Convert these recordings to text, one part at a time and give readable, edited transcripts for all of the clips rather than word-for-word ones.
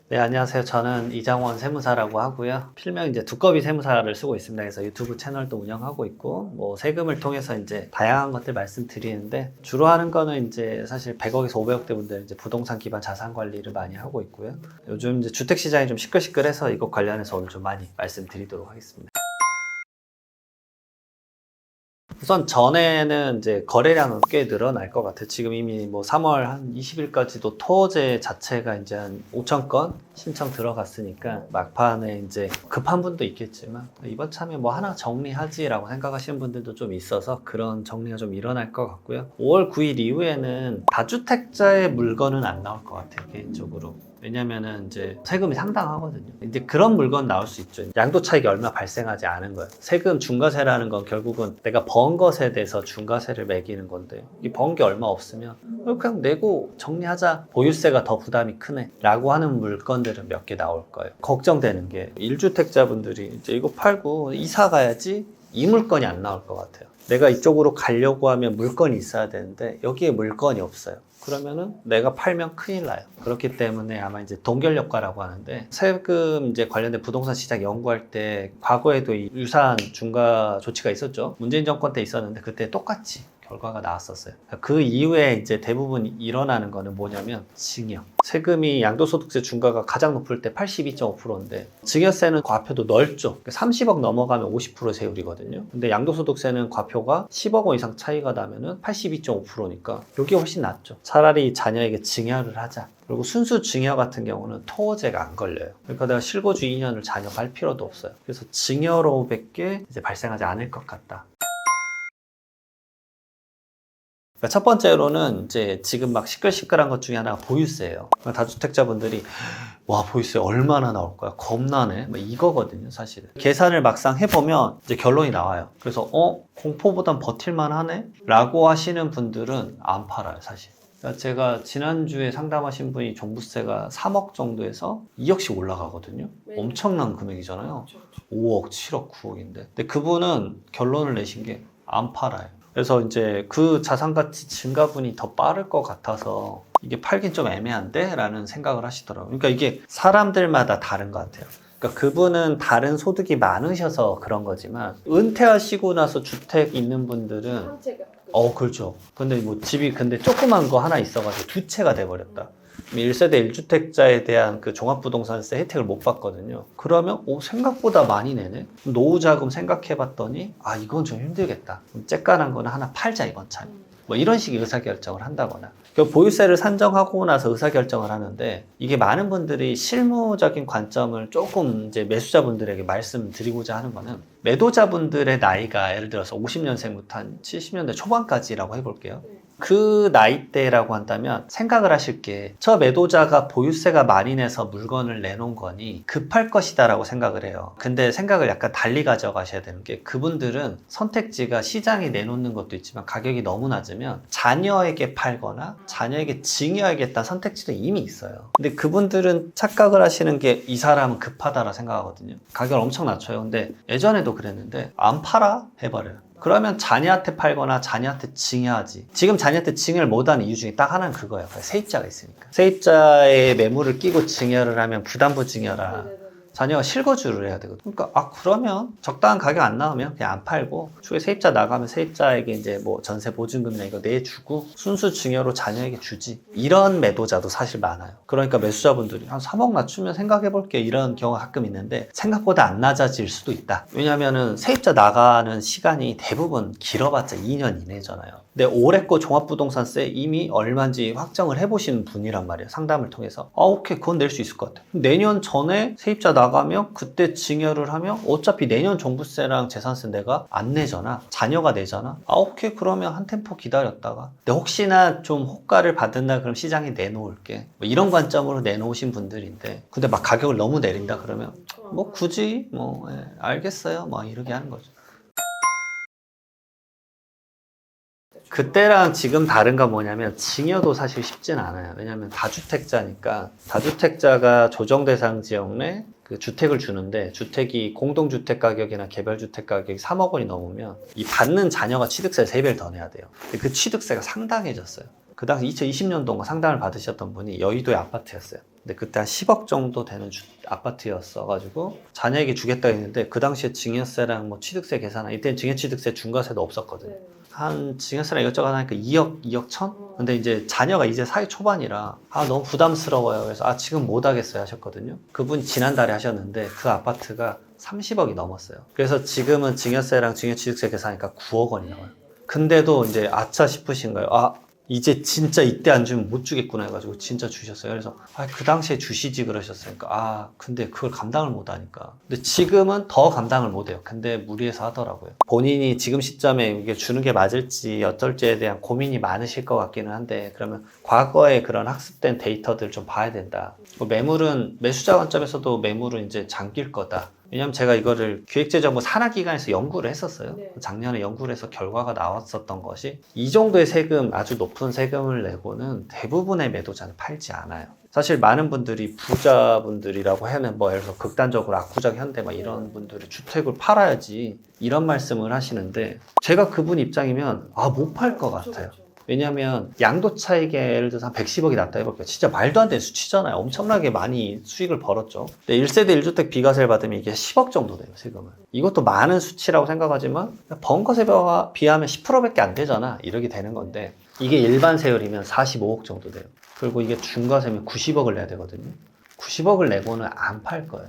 네, 안녕하세요. 저는 이장원 세무사라고 하고요. 필명 이제 두꺼비 세무사를 쓰고 있습니다. 그래서 유튜브 채널도 운영하고 있고, 뭐 세금을 통해서 이제 다양한 것들 말씀드리는데, 주로 하는 거는 이제 사실 100억에서 500억대 분들 이제 부동산 기반 자산 관리를 많이 하고 있고요. 요즘 이제 주택 시장이 좀 시끌시끌해서 이것 관련해서 오늘 좀 많이 말씀드리도록 하겠습니다. 우선 전에는 이제 거래량은 꽤 늘어날 것 같아요. 지금 이미 뭐 3월 한 20일까지도 토지 자체가 이제 한 5천 건 신청 들어갔으니까 막판에 이제 급한 분도 있겠지만 이번 참에 뭐 하나 정리하지라고 생각하시는 분들도 좀 있어서 그런 정리가 좀 일어날 것 같고요. 5월 9일 이후에는 다주택자의 물건은 안 나올 것 같아요, 개인적으로. 왜냐면은 이제 세금이 상당하거든요. 이제 그런 물건 나올 수 있죠. 양도 차익이 얼마 발생하지 않은 거예요. 세금 중과세라는 건 결국은 내가 번 것에 대해서 중과세를 매기는 건데 이 번 게 얼마 없으면 그냥 내고 정리하자. 보유세가 더 부담이 크네 라고 하는 물건들은 몇 개 나올 거예요. 걱정되는 게 1주택자분들이 이제 이거 팔고 이사 가야지 이 물건이 안 나올 것 같아요. 내가 이쪽으로 가려고 하면 물건이 있어야 되는데 여기에 물건이 없어요. 그러면은 내가 팔면 큰일 나요. 그렇기 때문에 아마 이제 동결효과라고 하는데 세금 이제 관련된 부동산 시장 연구할 때 과거에도 이 유사한 중과 조치가 있었죠. 문재인 정권 때 있었는데 그때 똑같이 결과가 나왔었어요. 그 이후에 이제 대부분 일어나는 거는 뭐냐면 증여. 세금이 양도소득세 중과가 가장 높을 때 82.5%인데 증여세는 과표도 넓죠. 30억 넘어가면 50% 세율이거든요. 근데 양도소득세는 과표가 10억 원 이상 차이가 나면은 82.5%니까 이게 훨씬 낫죠. 차라리 자녀에게 증여를 하자. 그리고 순수 증여 같은 경우는 토호제가 안 걸려요. 그러니까 내가 실거주 2년을 자녀가 할 필요도 없어요. 그래서 증여로밖에 이제 발생하지 않을 것 같다. 그러니까 첫 번째로는 이제 지금 막 시끌시끌한 것 중에 하나가 보유세예요. 그러니까 다주택자분들이 와, 보유세 얼마나 나올 거야? 겁나네. 뭐 이거거든요, 사실은. 계산을 막상 해보면 이제 결론이 나와요. 그래서 공포보단 버틸만 하네? 라고 하시는 분들은 안 팔아요, 사실. 그러니까 제가 지난주에 상담하신 분이 종부세가 3억 정도에서 2억씩 올라가거든요. 네. 엄청난 금액이잖아요. 그렇죠. 5억, 7억, 9억인데. 근데 그분은 결론을 내신 게 안 팔아요. 그래서 이제 그 자산가치 증가분이 더 빠를 것 같아서 이게 팔긴 좀 애매한데? 라는 생각을 하시더라고요. 그러니까 이게 사람들마다 다른 것 같아요. 그러니까 그분은 다른 소득이 많으셔서 그런 거지만 은퇴하시고 나서 주택 있는 분들은 한채가 그렇죠. 근데 뭐 집이 근데 조그만 거 하나 있어가지고 두 채가 돼버렸다. 1세대 1주택자에 대한 그 종합부동산세 혜택을 못 받거든요. 그러면 생각보다 많이 내네. 노후자금 생각해봤더니 이건 좀 힘들겠다. 그럼 쬐깐한 거는 하나 팔자 이번 차에. 뭐 이런 식의 의사결정을 한다거나. 보유세를 산정하고 나서 의사결정을 하는데 이게 많은 분들이 실무적인 관점을 조금 이제 매수자분들에게 말씀드리고자 하는 거는 매도자분들의 나이가 예를 들어서 50년생부터 한 70년대 초반까지라고 해볼게요. 그 나이대라고 한다면 생각을 하실 게 저 매도자가 보유세가 많이 내서 물건을 내놓은 거니 급할 것이다 라고 생각을 해요. 근데 생각을 약간 달리 가져가셔야 되는 게 그분들은 선택지가 시장에 내놓는 것도 있지만 가격이 너무 낮으면 자녀에게 팔거나 자녀에게 증여하겠다는 선택지도 이미 있어요. 근데 그분들은 착각을 하시는 게 이 사람은 급하다라 생각하거든요. 가격을 엄청 낮춰요. 근데 예전에도 그랬는데 안 팔아? 해버려요. 그러면 자녀한테 팔거나 자녀한테 증여하지. 지금 자녀한테 증여를 못하는 이유 중에 딱 하나는 그거예요. 세입자가 있으니까. 세입자의 매물을 끼고 증여를 하면 부담부 증여라. 자녀가 실거주를 해야 되거든. 그러니까 그러면 적당한 가격 안 나오면 그냥 안 팔고 추후에 세입자 나가면 세입자에게 이제 뭐 전세 보증금이나 이거 내주고 순수 증여로 자녀에게 주지. 이런 매도자도 사실 많아요. 그러니까 매수자분들이 한 3억 낮추면 생각해볼게 이런 경우가 가끔 있는데 생각보다 안 낮아질 수도 있다. 왜냐면은 세입자 나가는 시간이 대부분 길어봤자 2년 이내잖아요. 근데 올해 거 종합부동산세 이미 얼마인지 확정을 해보시는 분이란 말이에요. 상담을 통해서. 오케이, 그건 낼 수 있을 것 같아. 내년 전에 세입자 나가면 그때 증여를 하면 어차피 내년 종부세랑 재산세 내가 안 내잖아. 자녀가 내잖아. 오케이, 그러면 한 템포 기다렸다가 근데 혹시나 좀 호가를 받는다 그럼 시장에 내놓을게. 뭐 이런 관점으로 내놓으신 분들인데 근데 막 가격을 너무 내린다 그러면 뭐 굳이 알겠어요. 뭐 이렇게 하는 거죠. 그때랑 지금 다른 건 뭐냐면 증여도 사실 쉽진 않아요. 왜냐하면 다주택자니까 다주택자가 조정대상 지역 내 그 주택을 주는데 주택이 공동주택 가격이나 개별주택 가격이 3억 원이 넘으면 이 받는 자녀가 취득세를 3배를 더 내야 돼요. 근데 그 취득세가 상당해졌어요. 그 당시 2020년도인가 상담을 받으셨던 분이 여의도의 아파트였어요. 근데 그때 한 10억 정도 되는 아파트였어가지고 자녀에게 주겠다 했는데 그 당시에 증여세랑 뭐 취득세 계산하 이때는 증여취득세 중과세도 없었거든요. 네. 한 증여세랑 이것저것 하니까 2억 천? 근데 이제 자녀가 이제 사회 초반이라 너무 부담스러워요. 그래서 지금 못 하겠어요 하셨거든요. 그분이 지난달에 하셨는데 그 아파트가 30억이 넘었어요. 그래서 지금은 증여세랑 증여취득세 계산하니까 9억 원이 나와요. 근데도 이제 아차 싶으신 거예요. 이제 진짜 이때 안 주면 못 주겠구나 해가지고 진짜 주셨어요. 그래서 그 당시에 주시지 그러셨으니까 근데 그걸 감당을 못 하니까. 근데 지금은 더 감당을 못 해요. 근데 무리해서 하더라고요. 본인이 지금 시점에 이게 주는 게 맞을지 어떨지에 대한 고민이 많으실 것 같기는 한데, 그러면 과거에 그런 학습된 데이터들 좀 봐야 된다. 매물은 매수자 관점에서도 매물은 이제 잠길 거다. 왜냐면 제가 이거를 기획재정부 산하기관에서 연구를 했었어요. 네. 작년에 연구를 해서 결과가 나왔었던 것이 이 정도의 세금, 아주 높은 세금을 내고는 대부분의 매도자는 팔지 않아요. 사실 많은 분들이 부자분들이라고 하면 예를 들어서 극단적으로 압구정 현대 이런 분들이 주택을 팔아야지 이런 말씀을 하시는데, 제가 그분 입장이면 못 팔 것 같아요. 왜냐하면 양도 차익에 예를 들어서 한 110억이 났다 해볼게요. 진짜 말도 안 되는 수치잖아요. 엄청나게 많이 수익을 벌었죠. 근데 1세대 1주택 비과세를 받으면 이게 10억 정도 돼요, 세금을. 이것도 많은 수치라고 생각하지만 번 것에 비하면 10%밖에 안 되잖아. 이렇게 되는 건데, 이게 일반 세율이면 45억 정도 돼요. 그리고 이게 중과세면 90억을 내야 되거든요. 90억을 내고는 안 팔 거예요.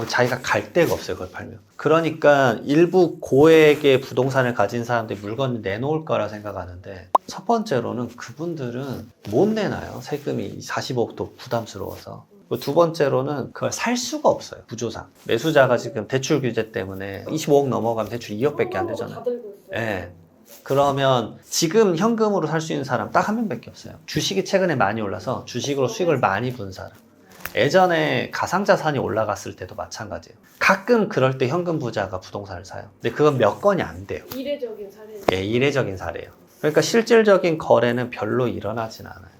자기가 갈 데가 없어요, 그걸 팔면. 그러니까 일부 고액의 부동산을 가진 사람들이 물건을 내놓을 거라 생각하는데, 첫 번째로는 그분들은 못 내놔요. 세금이 45억도 부담스러워서. 두 번째로는 그걸 살 수가 없어요, 구조상. 매수자가 지금 대출 규제 때문에 25억 넘어가면 대출 2억밖에 안 되잖아요. 예. 그러면 지금 현금으로 살 수 있는 사람 딱 한 명밖에 없어요. 주식이 최근에 많이 올라서 주식으로 수익을 많이 본 사람. 예전에 가상자산이 올라갔을 때도 마찬가지예요. 가끔 그럴 때 현금 부자가 부동산을 사요. 근데 그건 몇 건이 안 돼요. 이례적인 사례. 예, 이례적인 사례예요. 그러니까 실질적인 거래는 별로 일어나진 않아요.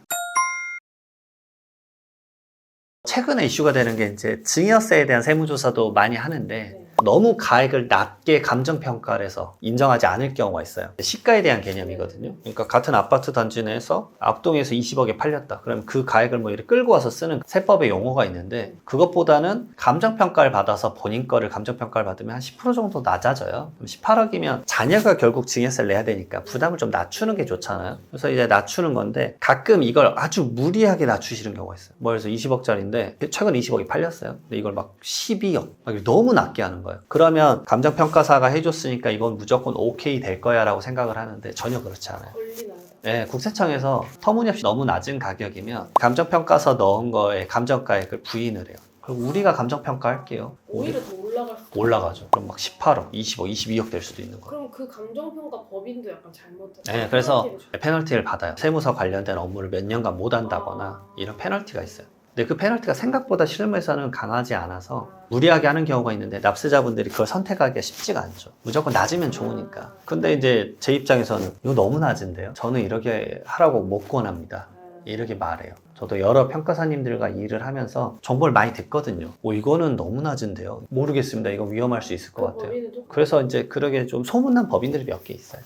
최근에 이슈가 되는 게 이제 증여세에 대한 세무조사도 많이 하는데, 너무 가액을 낮게 감정평가를 해서 인정하지 않을 경우가 있어요. 시가에 대한 개념이거든요. 그러니까 같은 아파트 단지 내에서 앞동에서 20억에 팔렸다. 그러면 그 가액을 이렇게 끌고 와서 쓰는 세법의 용어가 있는데, 그것보다는 감정평가를 받아서 본인 거를 감정평가를 받으면 한 10% 정도 낮아져요. 그럼 18억이면 자녀가 결국 증여세를 내야 되니까 부담을 좀 낮추는 게 좋잖아요. 그래서 이제 낮추는 건데, 가끔 이걸 아주 무리하게 낮추시는 경우가 있어요. 예를 들어서 20억짜리인데 최근 20억이 팔렸어요. 근데 이걸 12억 너무 낮게 하는 거예요. 그러면 감정평가사가 해줬으니까 이건 무조건 오케이 될 거야 라고 생각을 하는데, 전혀 그렇지 않아요. 걸리나요? 네, 국세청에서 터무니없이 너무 낮은 가격이면 감정평가서 넣은 거에 감정가액을 부인을 해요. 그리고 우리가 감정평가 할게요. 오히려 더 올라갈 수도 올라가죠. 그럼 18억, 20억, 22억 될 수도 있는 거예요. 그럼 그 감정평가 법인도 약간 잘못했어요. 네, 그래서 페널티를 받아요. 세무서 관련된 업무를 몇 년간 못 한다거나 이런 페널티가 있어요. 근데 그 페널티가 생각보다 실무에서는 강하지 않아서 무리하게 하는 경우가 있는데, 납세자분들이 그걸 선택하기가 쉽지가 않죠. 무조건 낮으면 좋으니까. 근데 이제 제 입장에서는 이거 너무 낮은데요? 저는 이렇게 하라고 못 권합니다. 이렇게 말해요. 저도 여러 평가사님들과 일을 하면서 정보를 많이 듣거든요. 이거는 너무 낮은데요? 모르겠습니다. 이거 위험할 수 있을 것 같아요. 그래서 이제 그러게 좀 소문난 법인들이 몇 개 있어요.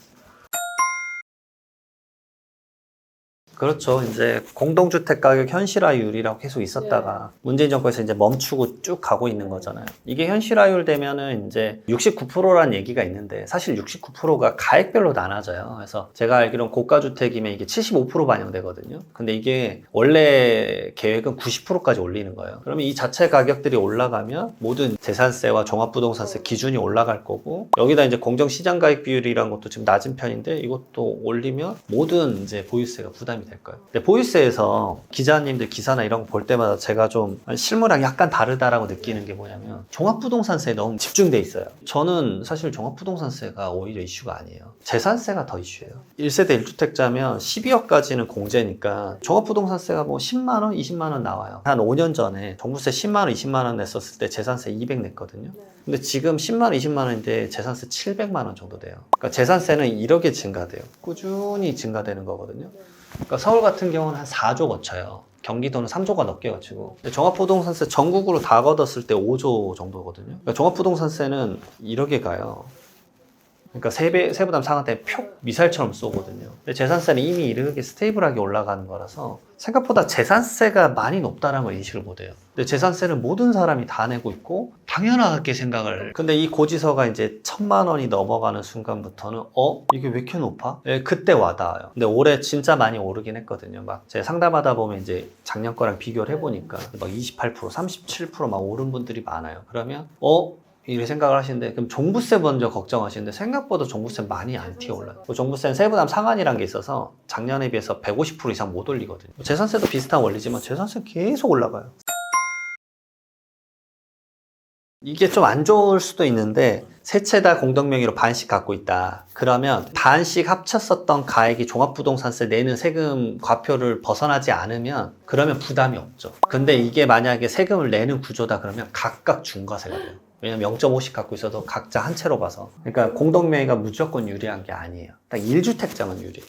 그렇죠. 이제 공동주택 가격 현실화율이라고 계속 있었다가 문재인 정권에서 이제 멈추고 쭉 가고 있는 거잖아요. 이게 현실화율 되면은 이제 69%라는 얘기가 있는데, 사실 69%가 가액별로 나눠져요. 그래서 제가 알기로는 고가주택이면 이게 75% 반영되거든요. 근데 이게 원래 계획은 90%까지 올리는 거예요. 그러면 이 자체 가격들이 올라가면 모든 재산세와 종합부동산세 기준이 올라갈 거고, 여기다 이제 공정시장가액 비율이라는 것도 지금 낮은 편인데 이것도 올리면 모든 이제 보유세가 부담이 될 거예요. 근데 보유세에서 기자님들 기사나 이런 거 볼 때마다 제가 좀 실무랑 약간 다르다라고 느끼는 게 뭐냐면, 종합부동산세에 너무 집중돼 있어요. 저는 사실 종합부동산세가 오히려 이슈가 아니에요. 재산세가 더 이슈예요. 1세대 1주택자면 12억까지는 공제니까 종합부동산세가 10만 원, 20만 원 나와요. 한 5년 전에 종부세 10만 원, 20만 원 냈었을 때 재산세 200 냈거든요. 근데 지금 10만 원, 20만 원인데 재산세 700만 원 정도 돼요. 그러니까 재산세는 이렇게 증가돼요. 꾸준히 증가되는 거거든요. 그러니까 서울 같은 경우는 한 4조 거쳐요. 경기도는 3조가 넘게 거치고, 종합부동산세 전국으로 다 걷었을 때 5조 정도거든요. 그러니까 종합부동산세는 이렇게 가요. 그러니까 세부담 상한 때 표 미사일처럼 쏘거든요. 근데 재산세는 이미 이렇게 스테이블하게 올라가는 거라서 생각보다 재산세가 많이 높다는 걸 인식을 못해요. 근데 재산세는 모든 사람이 다 내고 있고 당연하게 생각을. 근데 이 고지서가 이제 1,000만 원이 넘어가는 순간부터는 이게 왜 이렇게 높아? 예, 그때 와닿아요. 근데 올해 진짜 많이 오르긴 했거든요. 막 제가 상담하다 보면 이제 작년 거랑 비교를 해보니까 막 28%, 37% 막 오른 분들이 많아요. 그러면 이렇게 생각을 하시는데 그럼 종부세 먼저 걱정하시는데 생각보다 종부세 많이 안 튀어올라요. 종부세는 세부담 상한이라는 게 있어서 작년에 비해서 150% 이상 못 올리거든요. 재산세도 비슷한 원리지만 재산세 계속 올라가요. 이게 좀 안 좋을 수도 있는데 세 채 다 공동명의로 반씩 갖고 있다. 그러면 반씩 합쳤었던 가액이 종합부동산세 내는 세금 과표를 벗어나지 않으면 그러면 부담이 없죠. 근데 이게 만약에 세금을 내는 구조다 그러면 각각 중과세가 돼요. 왜냐면 0.5씩 갖고 있어도 각자 한 채로 봐서. 그러니까 공동명의가 무조건 유리한 게 아니에요. 딱 1주택자만 유리해요.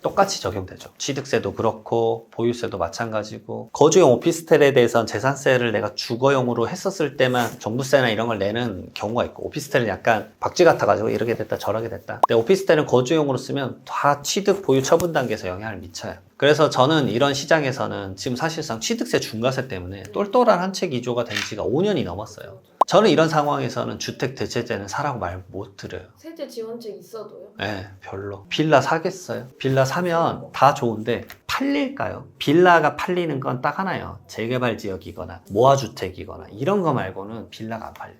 똑같이 적용되죠. 취득세도 그렇고 보유세도 마찬가지고 거주용 오피스텔에 대해서는 재산세를 내가 주거용으로 했었을 때만 종부세나 이런 걸 내는 경우가 있고 오피스텔은 약간 박쥐 같아가지고 이렇게 됐다 저렇게 됐다. 근데 오피스텔은 거주용으로 쓰면 다 취득 보유 처분 단계에서 영향을 미쳐요. 그래서 저는 이런 시장에서는 지금 사실상 취득세 중과세 때문에 똘똘한 한 채 기조가 된 지가 5년이 넘었어요. 저는 이런 상황에서는 주택 대체제는 사라고 말 못 드려요. 세제 지원책 있어도요? 네, 별로. 빌라 사겠어요? 빌라 사면 다 좋은데 팔릴까요? 빌라가 팔리는 건 딱 하나예요. 재개발 지역이거나 모아주택이거나 이런 거 말고는 빌라가 안 팔려요.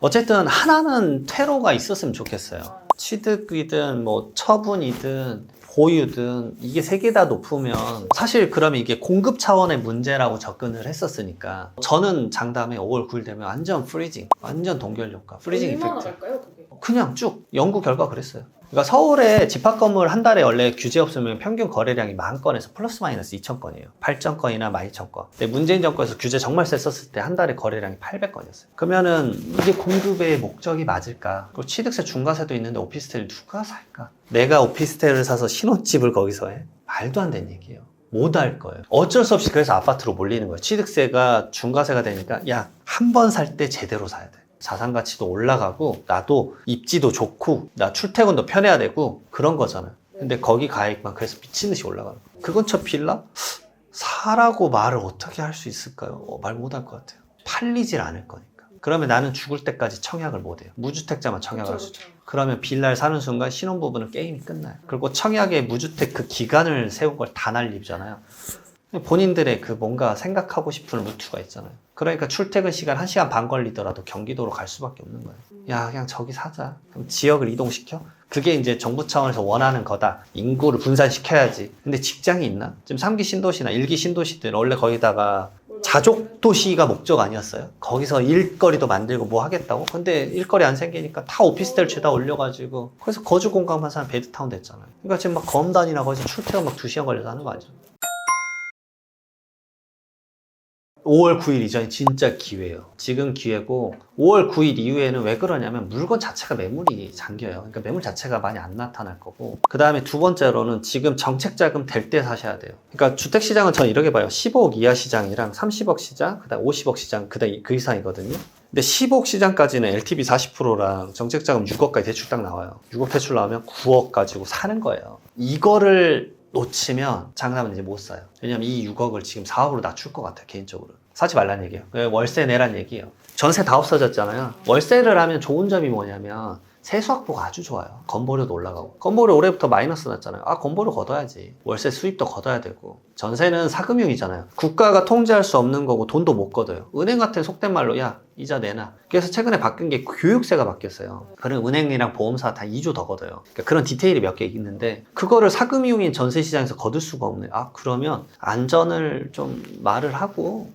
어쨌든 하나는 퇴로가 있었으면 좋겠어요. 취득이든 뭐 처분이든 보유든 이게 세 개 다 높으면 사실 그러면 이게 공급 차원의 문제라고 접근을 했었으니까 저는 장담에 5월 9일 되면 완전 프리징, 완전 동결효과, 프리징 얼마나 이펙트. 갈까요 그게? 그냥 쭉 연구 결과 그랬어요. 그러니까 서울에 집합 건물 한 달에 원래 규제 없으면 평균 거래량이 10,000건에서 플러스 마이너스 2,000건이에요. 8,000건이나 12,000건. 근데 문재인 정권에서 규제 정말 셌었을 때 한 달에 거래량이 800건이었어요. 그러면은 이게 공급의 목적이 맞을까? 그리고 취득세 중과세도 있는데 오피스텔 누가 살까? 내가 오피스텔을 사서 신혼집을 거기서 해? 말도 안 되는 얘기예요. 못 할 거예요. 어쩔 수 없이 그래서 아파트로 몰리는 거예요. 취득세가 중과세가 되니까 야, 한 번 살 때 제대로 사야 돼. 자산 가치도 올라가고 나도 입지도 좋고 나 출퇴근도 편해야 되고 그런 거잖아요. 근데 거기 가액만 그래서 미친 듯이 올라가는 거예요. 그 근처 빌라? 사라고 말을 어떻게 할 수 있을까요? 말 못 할 것 같아요. 팔리질 않을 거니까. 그러면 나는 죽을 때까지 청약을 못 해요. 무주택자만 청약을 할 수 있죠. 그러면 빌라를 사는 순간 신혼부부는 게임이 끝나요. 그리고 청약에 무주택 그 기간을 세운 걸 다 날리잖아요. 본인들의 그 뭔가 생각하고 싶은 루트가 있잖아요. 그러니까 출퇴근 시간 1시간 반 걸리더라도 경기도로 갈 수밖에 없는 거예요. 야, 그냥 저기 사자. 그럼 지역을 이동시켜? 그게 이제 정부 차원에서 원하는 거다. 인구를 분산시켜야지. 근데 직장이 있나? 지금 3기 신도시나 1기 신도시들 원래 거기다가 자족 도시가 목적 아니었어요? 거기서 일거리도 만들고 뭐 하겠다고? 근데 일거리 안 생기니까 다 오피스텔 죄다 올려가지고 그래서 거주 공간만 사는 베드타운 됐잖아요. 그러니까 지금 막 검단이나 거기서 출퇴근 막 2시간 걸려서 하는 거 아니죠? 5월 9일 이전이 진짜 기회예요. 지금 기회고 5월 9일 이후에는 왜 그러냐면 물건 자체가 매물이 잠겨요. 그러니까 매물 자체가 많이 안 나타날 거고 그 다음에 두 번째로는 지금 정책자금 될 때 사셔야 돼요. 그러니까 주택시장은 저는 이렇게 봐요. 15억 이하 시장이랑 30억 시장, 그 다음 50억 시장, 그 다음 그 이상이거든요. 근데 10억 시장까지는 LTV 40%랑 정책자금 6억까지 대출 딱 나와요. 6억 대출 나오면 9억 가지고 사는 거예요. 이거를 놓치면 장담은 이제 못 사요. 왜냐면 이 6억을 지금 4억으로 낮출 것 같아요, 개인적으로. 사지 말라는 얘기예요. 월세 내란 얘기예요. 전세 다 없어졌잖아요. 월세를 하면 좋은 점이 뭐냐면 세수 확보가 아주 좋아요. 건보료도 올라가고. 건보료 올해부터 마이너스 났잖아요. 아, 건보료 걷어야지. 월세 수입도 걷어야 되고. 전세는 사금융이잖아요. 국가가 통제할 수 없는 거고 돈도 못 걷어요. 은행 같은 속된 말로 야, 이자 내놔. 그래서 최근에 바뀐 게 교육세가 바뀌었어요. 그런 은행이랑 보험사 다 2조 더 걷어요. 그러니까 그런 디테일이 몇 개 있는데 그거를 사금융인 전세 시장에서 거둘 수가 없네. 아, 그러면 안전을 좀 말을 하고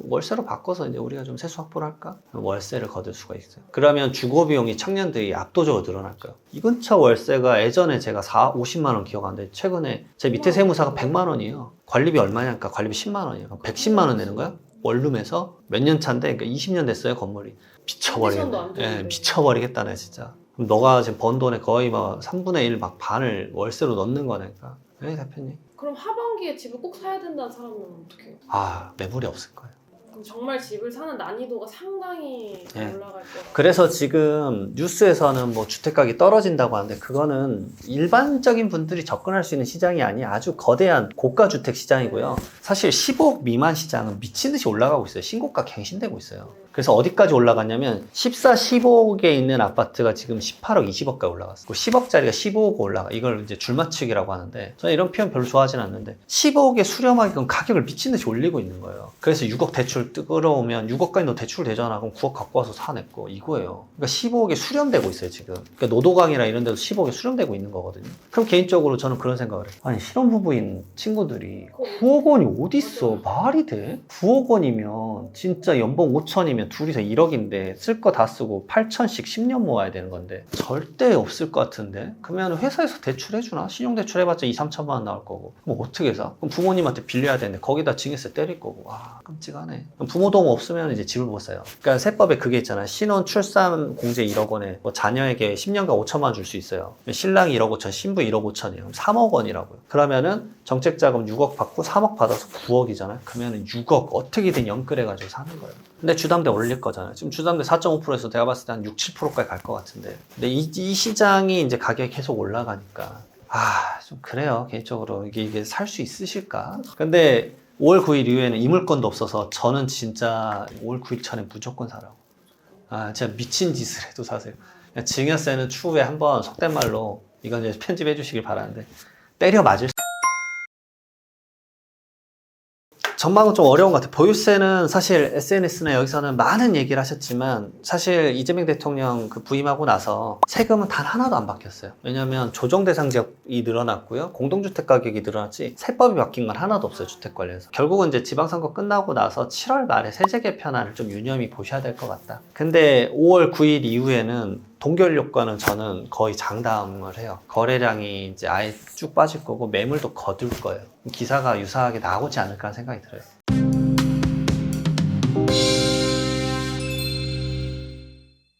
월세로 바꿔서 이제 우리가 좀 세수 확보를 할까? 월세를 거둘 수가 있어요. 그러면 주거 비용이 청년들이 압도적으로 늘어날 거예요. 이 근처 월세가 예전에 제가 50만 원 기억하는데 최근에 제 밑에 세무사가 100만 원이에요. 관리비 얼마냐니까 관리비 10만 원이에요. 110만 원 내는 거야? 원룸에서 몇 년 차인데 그러니까 20년 됐어요 건물이. 미쳐버리겠네. 예, 미쳐버리겠다네 진짜. 그럼 너가 지금 번 돈의 거의 막 3분의 1 막 반을 월세로 넣는 거니까. 네 대표님. 그럼 하반기에 집을 꼭 사야 된다는 사람은 어떻게 해요? 아 매물이 없을 거예요. 그럼 정말 집을 사는 난이도가 상당히 네. 올라갈 거예요. 그래서 지금 뉴스에서는 뭐 주택가격이 떨어진다고 하는데 그거는 일반적인 분들이 접근할 수 있는 시장이 아닌 아주 거대한 고가 주택 시장이고요. 사실 15억 미만 시장은 미친 듯이 올라가고 있어요. 신고가 갱신되고 있어요. 그래서 어디까지 올라갔냐면 14, 15억에 있는 아파트가 지금 18억, 20억까지 올라갔어요. 10억짜리가 15억 올라가. 이걸 이제 줄맞추기라고 하는데 저는 이런 표현 별로 좋아하진 않는데 15억에 수렴하기는 가격을 미친 듯이 올리고 있는 거예요. 그래서 6억 대출 끌어오면 6억까지 너 대출 되잖아. 그럼 9억 갖고 와서 사냈고 이거예요. 그러니까 15억에 수렴되고 있어요 지금. 그러니까 노도강이나 이런 데도 15억에 수렴되고 있는 거거든요. 그럼 개인적으로 저는 그런 생각을 해요. 아니 신혼부부인 친구들이 9억 원이 어디 있어? 말이 돼? 9억 원이면 진짜 연봉 5천이면 둘이서 1억인데 쓸 거 다 쓰고 8천씩 10년 모아야 되는 건데 절대 없을 것 같은데 그러면 회사에서 대출해주나? 신용대출 해봤자 2, 3천만 원 나올 거고 뭐 어떻게 사? 그럼 부모님한테 빌려야 되는데 거기다 증여세 때릴 거고 와 끔찍하네. 그럼 부모 도움 없으면 이제 집을 못 사요. 그러니까 세법에 그게 있잖아요. 신혼 출산 공제 1억 원에 뭐 자녀에게 10년간 5천만 원 줄 수 있어요. 신랑이 1억 5천, 신부 1억 5천이에요. 그럼 3억 원이라고요. 그러면은 정책자금 6억 받고 3억 받아서 9억이잖아요. 그러면은 6억 어떻게든 연끌해가지고 사는 거예요. 근데 주담대 올릴 거잖아요. 지금 주담대 4.5%에서 내가 봤을 때 한 6, 7%까지 갈 것 같은데. 근데 이 시장이 이제 가격이 계속 올라가니까. 좀 그래요. 개인적으로. 이게 살 수 있으실까? 근데 5월 9일 이후에는 이물건도 없어서 저는 진짜 5월 9일 전에 무조건 사라고. 진짜 미친 짓을 해도 사세요. 증여세는 추후에 한번 속된 말로 이건 이제 편집해 주시길 바라는데 때려 맞을 전망은 좀 어려운 것 같아요. 보유세는 사실 SNS나 여기서는 많은 얘기를 하셨지만 사실 이재명 대통령 그 부임하고 나서 세금은 단 하나도 안 바뀌었어요. 왜냐하면 조정 대상 지역이 늘어났고요. 공동주택 가격이 늘어났지 세법이 바뀐 건 하나도 없어요. 주택 관련해서. 결국은 이제 지방선거 끝나고 나서 7월 말에 세제 개편안을 좀 유념히 보셔야 될 것 같다. 근데 5월 9일 이후에는 동결 효과는 저는 거의 장담을 해요. 거래량이 이제 아예 쭉 빠질 거고 매물도 거둘 거예요. 기사가 유사하게 나오지 않을까 하는 생각이 들어요.